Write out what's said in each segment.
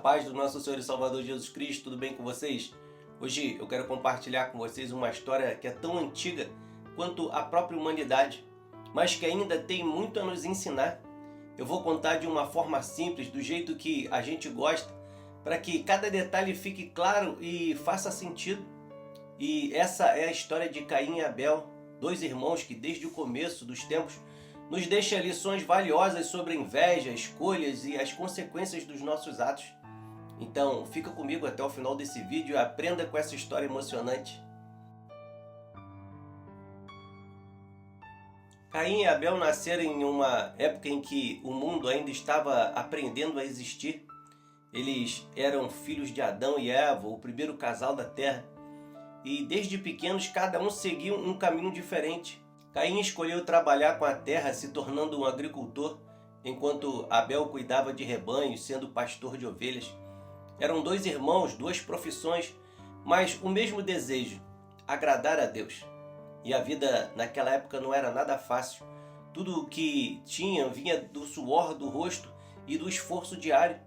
paz do nosso Senhor e Salvador Jesus Cristo, tudo bem com vocês? Hoje eu quero compartilhar com vocês uma história que é tão antiga quanto a própria humanidade, mas que ainda tem muito a nos ensinar. Eu vou contar de uma forma simples, do jeito que a gente gosta, para que cada detalhe fique claro e faça sentido. E essa é a história de Caim e Abel, dois irmãos que desde o começo dos tempos nos deixa lições valiosas sobre a inveja, escolhas e as consequências dos nossos atos. Então, fica comigo até o final desse vídeo e aprenda com essa história emocionante. Caim e Abel nasceram em uma época em que o mundo ainda estava aprendendo a existir. Eles eram filhos de Adão e Eva, o primeiro casal da terra. E desde pequenos cada um seguia um caminho diferente. Caim escolheu trabalhar com a terra, se tornando um agricultor, enquanto Abel cuidava de rebanhos, sendo pastor de ovelhas. Eram dois irmãos, duas profissões, mas o mesmo desejo: agradar a Deus. E a vida naquela época não era nada fácil. Tudo o que tinham vinha do suor do rosto e do esforço diário.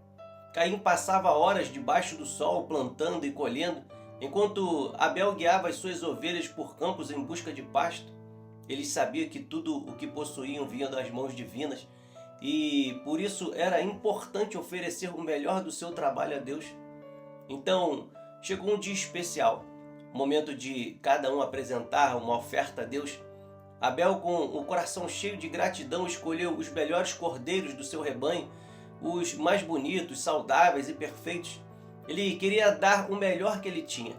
Caim passava horas debaixo do sol plantando e colhendo, enquanto Abel guiava as suas ovelhas por campos em busca de pasto. Ele sabia que tudo o que possuíam vinha das mãos divinas e por isso era importante oferecer o melhor do seu trabalho a Deus. Então chegou um dia especial, o momento de cada um apresentar uma oferta a Deus. Abel, com o coração cheio de gratidão, escolheu os melhores cordeiros do seu rebanho, os mais bonitos, saudáveis e perfeitos. Ele queria dar o melhor que ele tinha.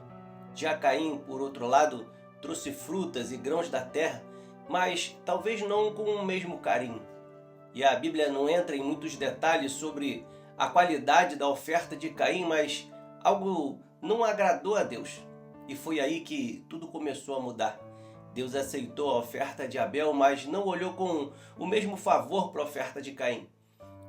Já Caim, por outro lado, trouxe frutas e grãos da terra, mas talvez não com o mesmo carinho. E a Bíblia não entra em muitos detalhes sobre a qualidade da oferta de Caim, mas algo não agradou a Deus. E foi aí que tudo começou a mudar. Deus aceitou a oferta de Abel, mas não olhou com o mesmo favor para a oferta de Caim.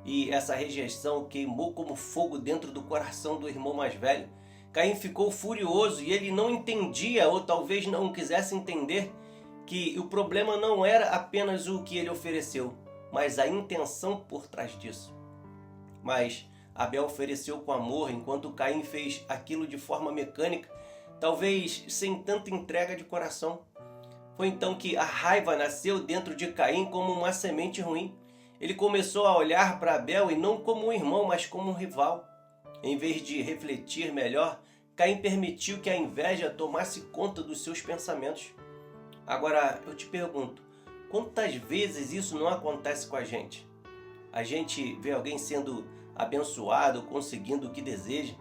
E essa rejeição queimou como fogo dentro do coração do irmão mais velho. Caim ficou furioso e ele não entendia, ou talvez não quisesse entender, que o problema não era apenas o que ele ofereceu, mas a intenção por trás disso. Mas Abel ofereceu com amor, enquanto Caim fez aquilo de forma mecânica, talvez sem tanta entrega de coração. Foi então que a raiva nasceu dentro de Caim como uma semente ruim. Ele começou a olhar para Abel e não como um irmão, mas como um rival. Em vez de refletir melhor, Caim permitiu que a inveja tomasse conta dos seus pensamentos. Agora eu te pergunto, quantas vezes isso não acontece com a gente? A gente vê alguém sendo abençoado, conseguindo o que deseja,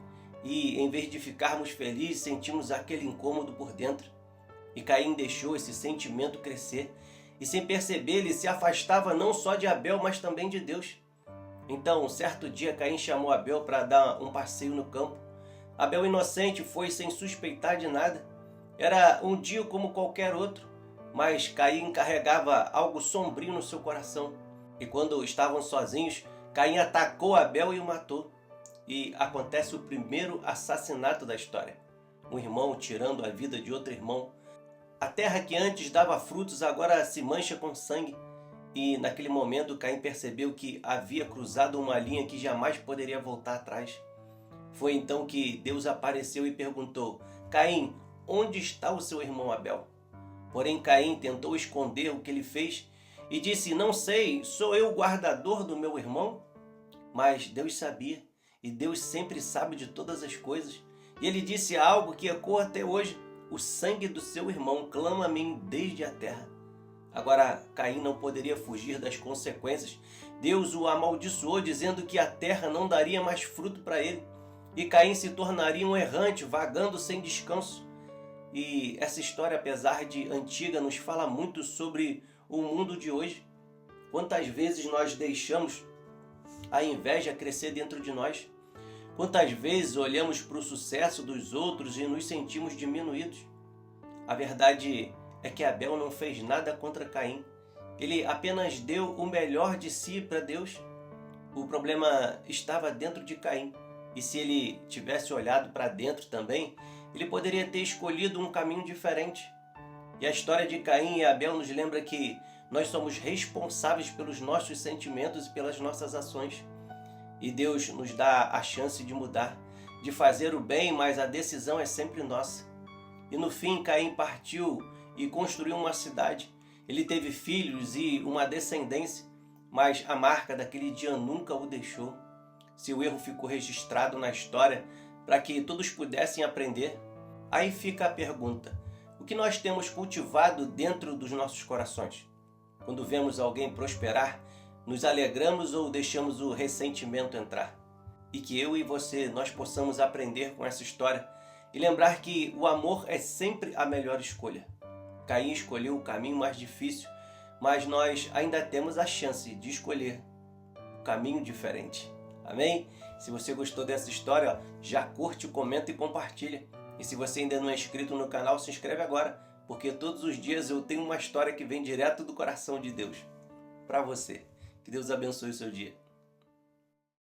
e em vez de ficarmos felizes, sentimos aquele incômodo por dentro. E Caim deixou esse sentimento crescer, e sem perceber ele se afastava não só de Abel, mas também de Deus. Então, certo dia, Caim chamou Abel para dar um passeio no campo. Abel, inocente, foi sem suspeitar de nada. Era um dia como qualquer outro, mas Caim carregava algo sombrio no seu coração. E quando estavam sozinhos, Caim atacou Abel e o matou. E acontece o primeiro assassinato da história. Um irmão tirando a vida de outro irmão. A terra que antes dava frutos agora se mancha com sangue. E naquele momento Caim percebeu que havia cruzado uma linha que jamais poderia voltar atrás. Foi então que Deus apareceu e perguntou: Caim, onde está o seu irmão Abel? Porém Caim tentou esconder o que ele fez e disse: não sei, sou eu o guardador do meu irmão? Mas Deus sabia, e Deus sempre sabe de todas as coisas. E ele disse algo que ecoa até hoje: o sangue do seu irmão clama a mim desde a terra. Agora Caim não poderia fugir das consequências. Deus o amaldiçoou, dizendo que a terra não daria mais fruto para ele. E Caim se tornaria um errante, vagando sem descanso. E essa história, apesar de antiga, nos fala muito sobre o mundo de hoje. Quantas vezes nós deixamos a inveja crescer dentro de nós? Quantas vezes olhamos para o sucesso dos outros e nos sentimos diminuídos? A verdade é que Abel não fez nada contra Caim. Ele apenas deu o melhor de si para Deus. O problema estava dentro de Caim. E se ele tivesse olhado para dentro também, ele poderia ter escolhido um caminho diferente. E a história de Caim e Abel nos lembra que nós somos responsáveis pelos nossos sentimentos e pelas nossas ações. E Deus nos dá a chance de mudar, de fazer o bem, mas a decisão é sempre nossa. E no fim, Caim partiu e construiu uma cidade. Ele teve filhos e uma descendência, mas a marca daquele dia nunca o deixou. Seu erro ficou registrado na história para que todos pudessem aprender. Aí fica a pergunta: o que nós temos cultivado dentro dos nossos corações? Quando vemos alguém prosperar, nos alegramos ou deixamos o ressentimento entrar? E que eu e você, nós possamos aprender com essa história e lembrar que o amor é sempre a melhor escolha. Caim escolheu o caminho mais difícil, mas nós ainda temos a chance de escolher o caminho diferente. Amém? Se você gostou dessa história, já curte, comenta e compartilha. E se você ainda não é inscrito no canal, se inscreve agora, porque todos os dias eu tenho uma história que vem direto do coração de Deus para você. Que Deus abençoe o seu dia.